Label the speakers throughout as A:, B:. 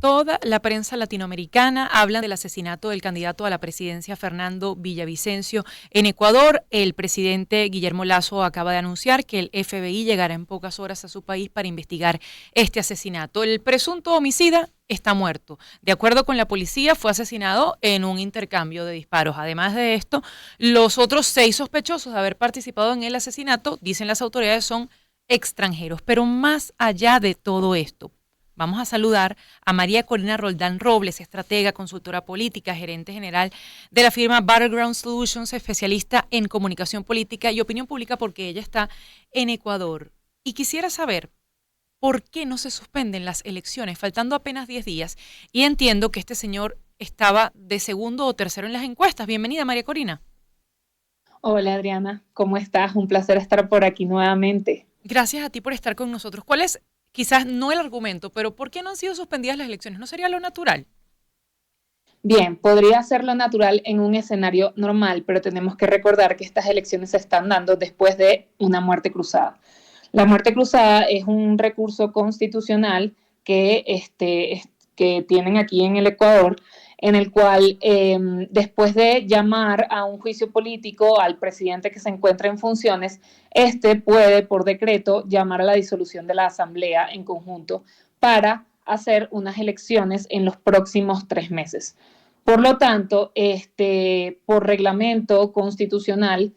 A: Toda la prensa latinoamericana habla del asesinato del candidato a la presidencia Fernando Villavicencio en Ecuador. El presidente Guillermo Lasso acaba de anunciar que el FBI llegará en pocas horas a su país para investigar este asesinato. El presunto homicida está muerto. De acuerdo con la policía, fue asesinado en un intercambio de disparos. Además de esto, los otros 6 sospechosos de haber participado en el asesinato, dicen las autoridades, son extranjeros. Pero más allá de todo esto, vamos a saludar a María Corina Roldán Robles, estratega, consultora política, gerente general de la firma Battleground Solutions, especialista en comunicación política y opinión pública, porque ella está en Ecuador. Y quisiera saber por qué no se suspenden las elecciones, faltando apenas 10 días. Y entiendo que este señor estaba de segundo o tercero en las encuestas. Bienvenida, María Corina.
B: Hola Adriana, ¿cómo estás? Un placer estar por aquí nuevamente.
A: Gracias a ti por estar con nosotros. ¿Cuál es, quizás no el argumento, pero por qué no han sido suspendidas las elecciones? ¿No sería lo natural?
B: Bien, podría ser lo natural en un escenario normal, pero tenemos que recordar que estas elecciones se están dando después de una muerte cruzada. La muerte cruzada es un recurso constitucional que tienen aquí en el Ecuador, en el cual después de llamar a un juicio político al presidente que se encuentra en funciones, este puede por decreto llamar a la disolución de la asamblea en conjunto para hacer unas elecciones en los próximos 3 meses. Por lo tanto, por reglamento constitucional,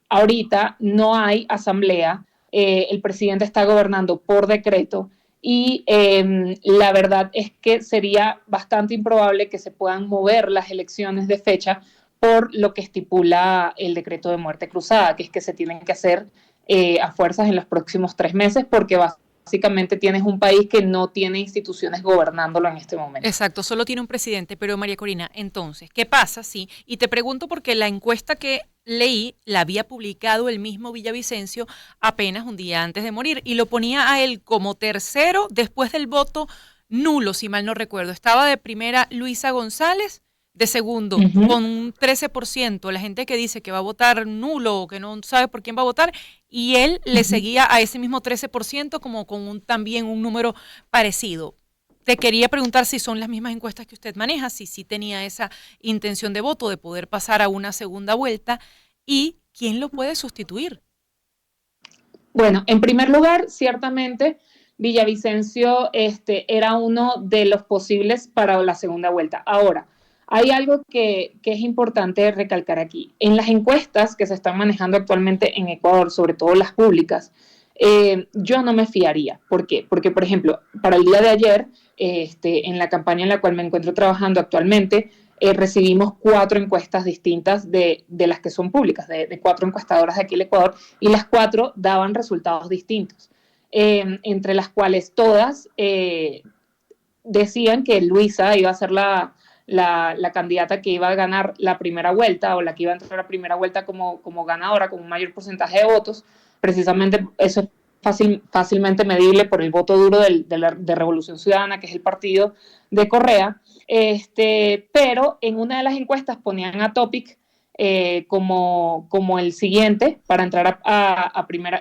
B: ahorita no hay asamblea, el presidente está gobernando por decreto y la verdad es que sería bastante improbable que se puedan mover las elecciones de fecha por lo que estipula el decreto de muerte cruzada, que es que se tienen que hacer a fuerzas en los próximos 3 meses porque básicamente tienes un país que no tiene instituciones gobernándolo en este momento.
A: Exacto, solo tiene un presidente, pero María Corina, entonces, ¿qué pasa? Sí, y te pregunto porque la encuesta que leí la había publicado el mismo Villavicencio apenas un día antes de morir y lo ponía a él como tercero después del voto nulo, si mal no recuerdo. Estaba de primera Luisa González, de segundo con un 13%, la gente que dice que va a votar nulo o que no sabe por quién va a votar, y él le seguía a ese mismo 13% como con también un número parecido. Te quería preguntar si son las mismas encuestas que usted maneja, si sí tenía esa intención de voto de poder pasar a una segunda vuelta y quién lo puede sustituir.
B: Bueno, en primer lugar, ciertamente Villavicencio era uno de los posibles para la segunda vuelta. Ahora, hay algo que es importante recalcar aquí. En las encuestas que se están manejando actualmente en Ecuador, sobre todo las públicas, yo no me fiaría. ¿Por qué? Porque, por ejemplo, para el día de ayer, en la campaña en la cual me encuentro trabajando actualmente, recibimos 4 encuestas distintas de las que son públicas, de 4 encuestadoras de aquí en Ecuador, y las 4 daban resultados distintos, entre las cuales todas decían que Luisa iba a ser la candidata que iba a ganar la primera vuelta o la que iba a entrar a la primera vuelta como ganadora, con un mayor porcentaje de votos. Precisamente eso es fácilmente medible por el voto duro de Revolución Ciudadana, que es el partido de Correa. Pero en una de las encuestas ponían a Topic como el siguiente para entrar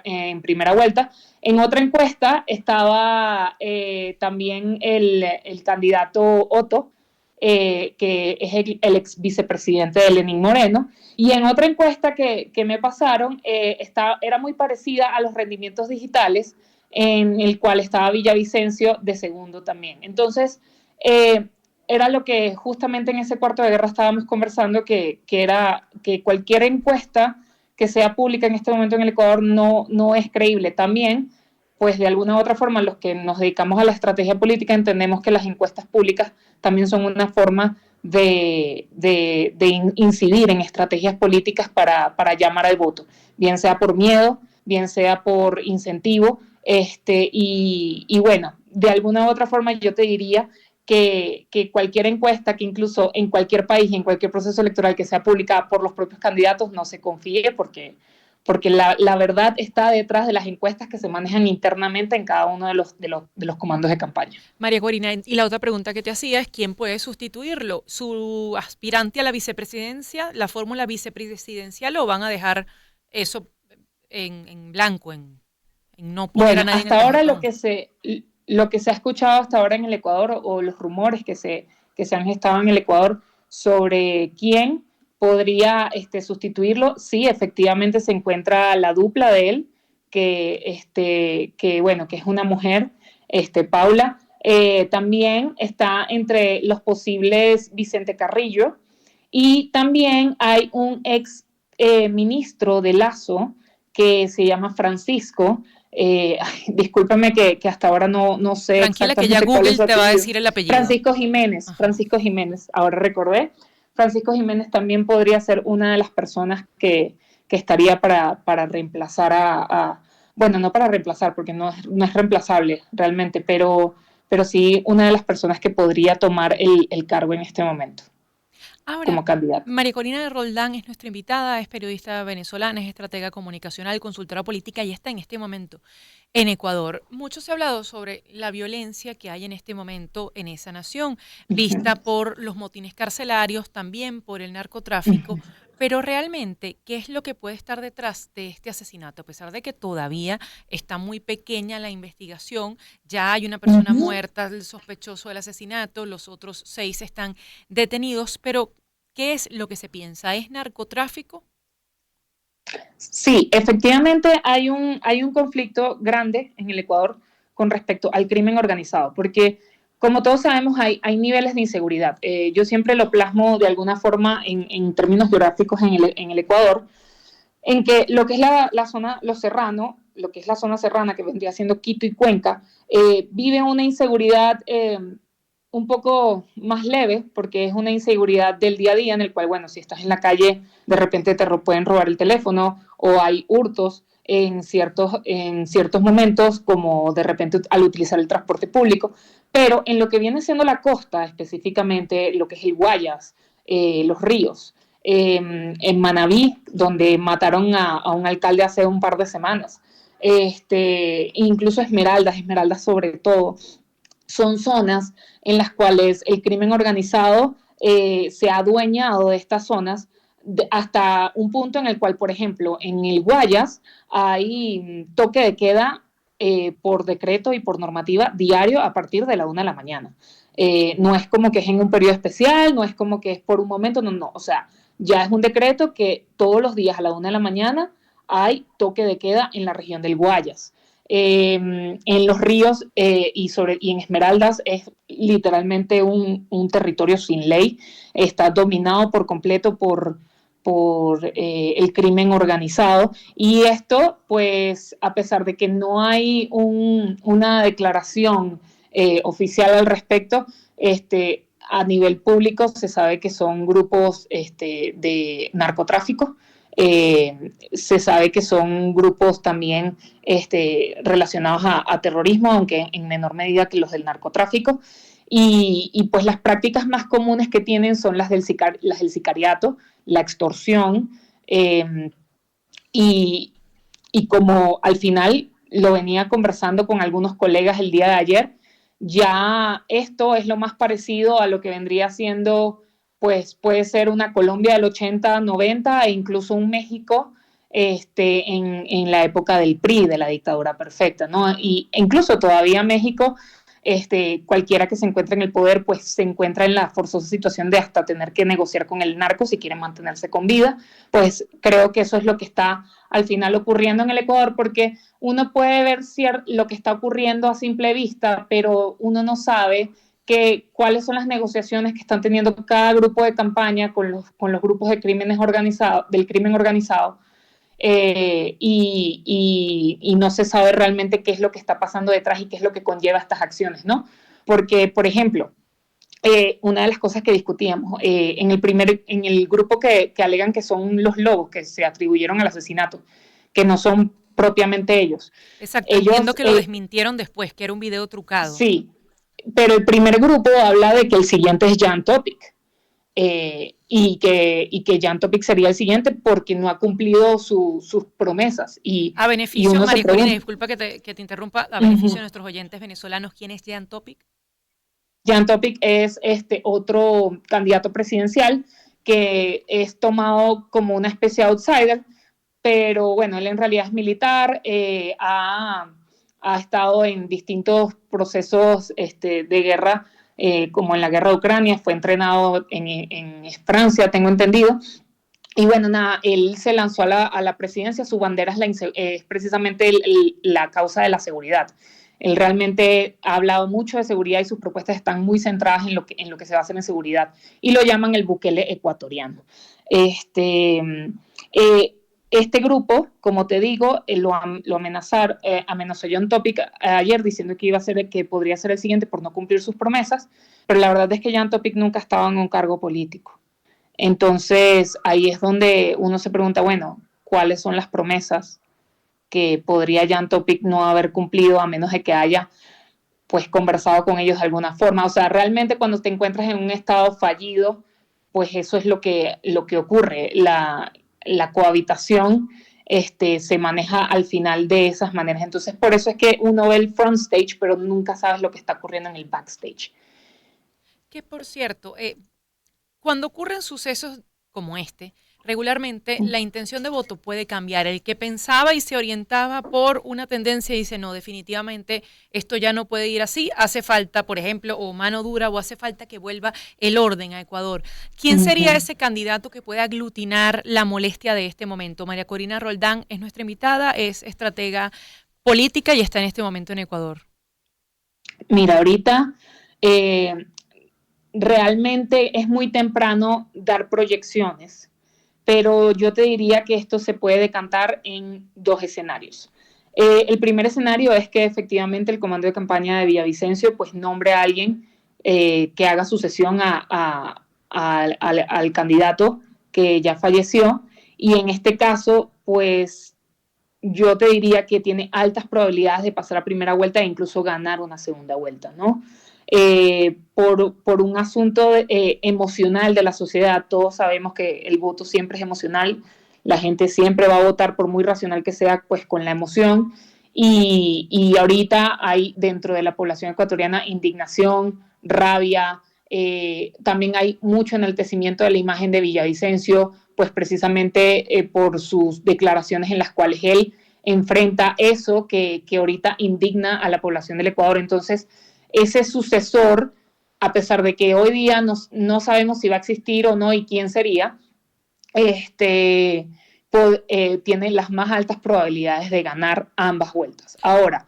B: en primera vuelta. En otra encuesta estaba también el candidato Otto, que es el ex vicepresidente de Lenín Moreno, y en otra encuesta que me pasaron era muy parecida a los rendimientos digitales, en el cual estaba Villavicencio de segundo también. Entonces, era lo que justamente en ese cuarto de guerra estábamos conversando, era que cualquier encuesta que sea pública en este momento en el Ecuador no es creíble. También, pues de alguna u otra forma, los que nos dedicamos a la estrategia política entendemos que las encuestas públicas también son una forma de incidir en estrategias políticas para llamar al voto, bien sea por miedo, bien sea por incentivo, y bueno, de alguna u otra forma yo te diría que cualquier encuesta, que incluso en cualquier país y en cualquier proceso electoral que sea publicada por los propios candidatos, no se confíe porque la verdad está detrás de las encuestas que se manejan internamente en cada uno de los comandos de campaña.
A: María Corina, y la otra pregunta que te hacía es quién puede sustituirlo. ¿Su aspirante a la vicepresidencia, la fórmula vicepresidencial, o van a dejar eso en blanco, en no poner a
B: Bueno,
A: nadie en el
B: hasta ahora
A: tarjetón?
B: lo que se ha escuchado hasta ahora en el Ecuador o los rumores que se han gestado en el Ecuador sobre quién podría sustituirlo, sí, efectivamente se encuentra la dupla de él, bueno, que es una mujer, Paula. También está entre los posibles Vicente Carrillo, y también hay un ex ministro de Lazo que se llama Francisco. Discúlpame que hasta ahora no sé
A: Tranquila que ya
B: exactamente cuál es
A: Google
B: su
A: te va a
B: apellido.
A: decir el apellido. Ajá.
B: Francisco Jiménez, ahora recordé. Francisco Jiménez también podría ser una de las personas que estaría para reemplazar bueno, no para reemplazar, porque no es reemplazable realmente, pero sí una de las personas que podría tomar el cargo en este momento
A: Ahora,
B: como candidato.
A: María Corina de Roldán es nuestra invitada, es periodista venezolana, es estratega comunicacional, consultora política y está en este momento en Ecuador. Mucho se ha hablado sobre la violencia que hay en este momento en esa nación, vista por los motines carcelarios, también por el narcotráfico, pero realmente, ¿qué es lo que puede estar detrás de este asesinato? A pesar de que todavía está muy pequeña la investigación, ya hay una persona muerta, el sospechoso del asesinato, los otros 6 están detenidos, pero ¿qué es lo que se piensa? ¿Es narcotráfico?
B: Sí, efectivamente hay un conflicto grande en el Ecuador con respecto al crimen organizado, porque como todos sabemos hay niveles de inseguridad. Yo siempre lo plasmo de alguna forma en términos geográficos en el Ecuador, en que lo que es la zona, lo serrano, lo que es la zona serrana que vendría siendo Quito y Cuenca, vive una inseguridad un poco más leve, porque es una inseguridad del día a día en el cual, bueno, si estás en la calle, de repente te pueden robar el teléfono o hay hurtos en ciertos momentos, como de repente al utilizar el transporte público, pero en lo que viene siendo la costa, específicamente lo que es el Guayas, los ríos, en Manabí, donde mataron a un alcalde hace un par de semanas, incluso Esmeraldas sobre todo, son zonas en las cuales el crimen organizado se ha adueñado de estas zonas hasta un punto en el cual, por ejemplo, en el Guayas hay toque de queda por decreto y por normativa diario a partir de la 1 de la mañana. No es como que es en un periodo especial, no es como que es por un momento, no, o sea, ya es un decreto que todos los días a la 1 de la mañana hay toque de queda en la región del Guayas. En los ríos y en Esmeraldas es literalmente un territorio sin ley, está dominado por completo por el crimen organizado, y esto pues a pesar de que no hay una declaración oficial al respecto, a nivel público se sabe que son grupos de narcotráfico. Se sabe que son grupos también relacionados a terrorismo, aunque en menor medida que los del narcotráfico. Y pues las prácticas más comunes que tienen son las del sicariato, la extorsión, eh, y, y como al final lo venía conversando con algunos colegas el día de ayer, ya esto es lo más parecido a lo que vendría siendo, pues puede ser una Colombia del 80, 90 e incluso un México en la época del PRI, de la dictadura perfecta, ¿no? Y incluso todavía México, cualquiera que se encuentre en el poder, pues se encuentra en la forzosa situación de hasta tener que negociar con el narco si quiere mantenerse con vida. Pues creo que eso es lo que está al final ocurriendo en el Ecuador, porque uno puede ver lo que está ocurriendo a simple vista, pero uno no sabe cuáles son las negociaciones que están teniendo cada grupo de campaña con los grupos de del crimen organizado, y no se sabe realmente qué es lo que está pasando detrás y qué es lo que conlleva estas acciones, ¿no? Porque, por ejemplo, una de las cosas que discutíamos en el grupo que alegan que son los lobos que se atribuyeron al asesinato, que no son propiamente ellos.
A: Exacto, entiendo
B: Ellos,
A: que lo desmintieron después, que era un video trucado.
B: sí, pero el primer grupo habla de que el siguiente es Jan Topic, y que Jan Topic sería el siguiente porque no ha cumplido sus promesas.
A: A
B: Y
A: beneficio,
B: uno se
A: María Corina,
B: pregunta,
A: disculpa que te interrumpa, a beneficio de nuestros oyentes venezolanos, ¿quién es Jan Topic?
B: Jan Topic es otro candidato presidencial que es tomado como una especie de outsider, pero bueno, él en realidad es militar, ha estado en distintos procesos de guerra, como en la guerra de Ucrania, fue entrenado en Francia, tengo entendido. Y bueno, nada, él se lanzó a la presidencia, su bandera es precisamente la causa de la seguridad. Él realmente ha hablado mucho de seguridad y sus propuestas están muy centradas en lo que se basa en seguridad. Y lo llaman el Bukele ecuatoriano. Este grupo, como te digo, amenazó John Topic ayer diciendo que podría ser el siguiente por no cumplir sus promesas, pero la verdad es que John Topic nunca estaba en un cargo político. Entonces, ahí es donde uno se pregunta, bueno, ¿cuáles son las promesas que podría Jan Topic no haber cumplido a menos de que haya pues conversado con ellos de alguna forma? O sea, realmente cuando te encuentras en un estado fallido, pues eso es lo que ocurre. La cohabitación se maneja al final de esas maneras. Entonces, por eso es que uno ve el front stage, pero nunca sabes lo que está ocurriendo en el backstage.
A: Que por cierto, cuando ocurren sucesos como este, regularmente la intención de voto puede cambiar. El que pensaba y se orientaba por una tendencia dice, no, definitivamente esto ya no puede ir así, hace falta, por ejemplo, o mano dura, o hace falta que vuelva el orden a Ecuador. ¿Quién sería ese candidato que puede aglutinar la molestia de este momento? María Corina Roldán es nuestra invitada, es estratega política y está en este momento en Ecuador.
B: Mira, ahorita realmente es muy temprano dar proyecciones, pero yo te diría que esto se puede decantar en dos escenarios. El primer escenario es que efectivamente el comando de campaña de Villavicencio pues nombre a alguien que haga sucesión al candidato que ya falleció, y en este caso pues yo te diría que tiene altas probabilidades de pasar a primera vuelta e incluso ganar una segunda vuelta, ¿no? Por un asunto emocional de la sociedad. Todos sabemos que el voto siempre es emocional, la gente siempre va a votar por muy racional que sea, pues con la emoción, y ahorita hay dentro de la población ecuatoriana indignación, rabia, también hay mucho enaltecimiento de la imagen de Villavicencio, pues precisamente por sus declaraciones en las cuales él enfrenta eso que ahorita indigna a la población del Ecuador. Entonces, ese sucesor, a pesar de que hoy día no sabemos si va a existir o no y quién sería, tiene las más altas probabilidades de ganar ambas vueltas. Ahora,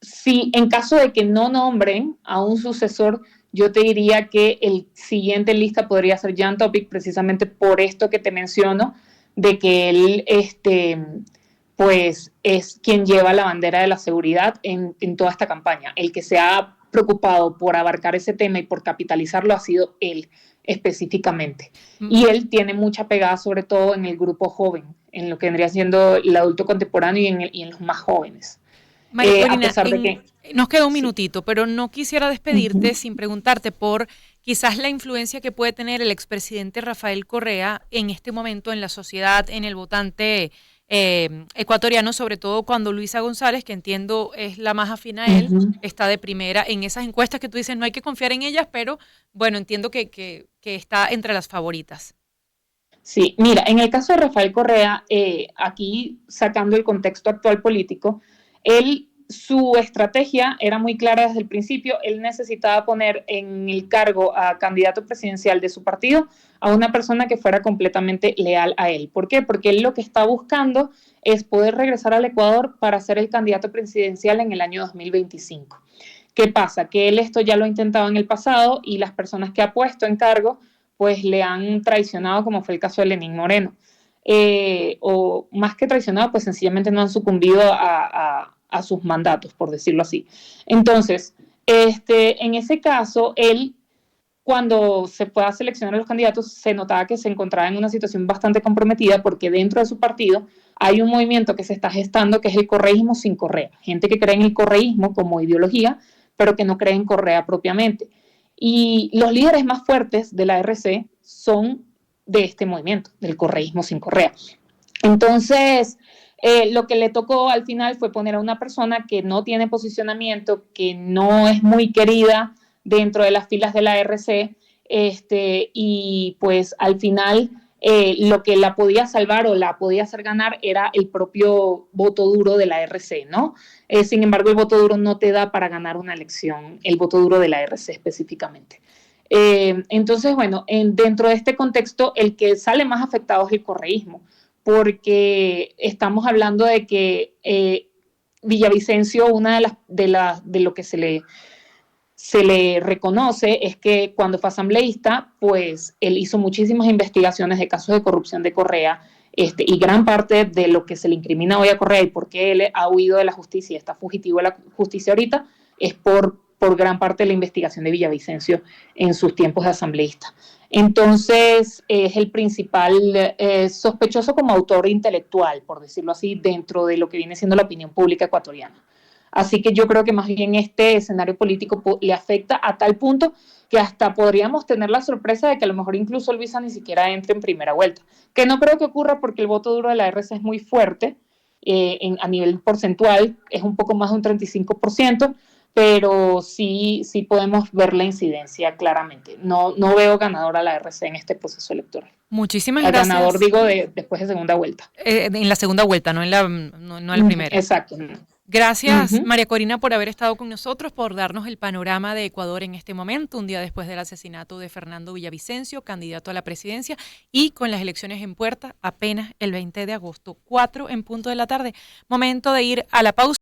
B: si en caso de que no nombren a un sucesor, yo te diría que el siguiente en lista podría ser Jan Topic, precisamente por esto que te menciono, de que él pues es quien lleva la bandera de la seguridad en toda esta campaña. El que se ha preocupado por abarcar ese tema y por capitalizarlo ha sido él específicamente. Y él tiene mucha pegada sobre todo en el grupo joven, en lo que vendría siendo el adulto contemporáneo y en los más jóvenes.
A: María Corina, a pesar de que nos queda un minutito, pero no quisiera despedirte sin preguntarte por quizás la influencia que puede tener el expresidente Rafael Correa en este momento en la sociedad, en el votante ecuatoriano, sobre todo cuando Luisa González, que entiendo es la más afín a él, está de primera en esas encuestas que tú dices, no hay que confiar en ellas, pero bueno, entiendo que está entre las favoritas.
B: Sí, mira, en el caso de Rafael Correa, aquí sacando el contexto actual político, su estrategia era muy clara desde el principio. Él necesitaba poner en el cargo a candidato presidencial de su partido a una persona que fuera completamente leal a él. ¿Por qué? Porque él lo que está buscando es poder regresar al Ecuador para ser el candidato presidencial en el año 2025. ¿Qué pasa? Que él esto ya lo ha intentado en el pasado y las personas que ha puesto en cargo pues le han traicionado, como fue el caso de Lenín Moreno. O más que traicionado, pues sencillamente no han sucumbido a sus mandatos, por decirlo así. Entonces, en ese caso, él, cuando se fue a seleccionar a los candidatos, se notaba que se encontraba en una situación bastante comprometida porque dentro de su partido hay un movimiento que se está gestando que es el correísmo sin Correa. Gente que cree en el correísmo como ideología, pero que no cree en Correa propiamente. Y los líderes más fuertes de la RC son de este movimiento, del correísmo sin Correa. Entonces, lo que le tocó al final fue poner a una persona que no tiene posicionamiento, que no es muy querida dentro de las filas de la RC, y pues al final lo que la podía salvar o la podía hacer ganar era el propio voto duro de la RC, ¿no? Sin embargo, el voto duro no te da para ganar una elección, el voto duro de la RC específicamente. Entonces, bueno, dentro de este contexto, el que sale más afectado es el correísmo, porque estamos hablando de que Villavicencio, una de lo que se le reconoce es que cuando fue asambleísta, pues él hizo muchísimas investigaciones de casos de corrupción de Correa, y gran parte de lo que se le incrimina hoy a Correa y por qué él ha huido de la justicia y está fugitivo de la justicia ahorita, es por gran parte de la investigación de Villavicencio en sus tiempos de asambleísta. Entonces, es el principal sospechoso como autor intelectual, por decirlo así, dentro de lo que viene siendo la opinión pública ecuatoriana. Así que yo creo que más bien este escenario político le afecta a tal punto que hasta podríamos tener la sorpresa de que a lo mejor incluso Luisa ni siquiera entre en primera vuelta, que no creo que ocurra porque el voto duro de la RC es muy fuerte, a nivel porcentual es un poco más de un 35%, pero sí podemos ver la incidencia claramente. No veo ganador a la RC en este proceso electoral.
A: Muchísimas
B: Al
A: gracias.
B: ganador digo después de segunda vuelta.
A: En la segunda vuelta, no en la primera.
B: Exacto.
A: Gracias, María Corina, por haber estado con nosotros, por darnos el panorama de Ecuador en este momento, un día después del asesinato de Fernando Villavicencio, candidato a la presidencia, y con las elecciones en puerta apenas el 20 de agosto, 4 en punto de la tarde. Momento de ir a la pausa.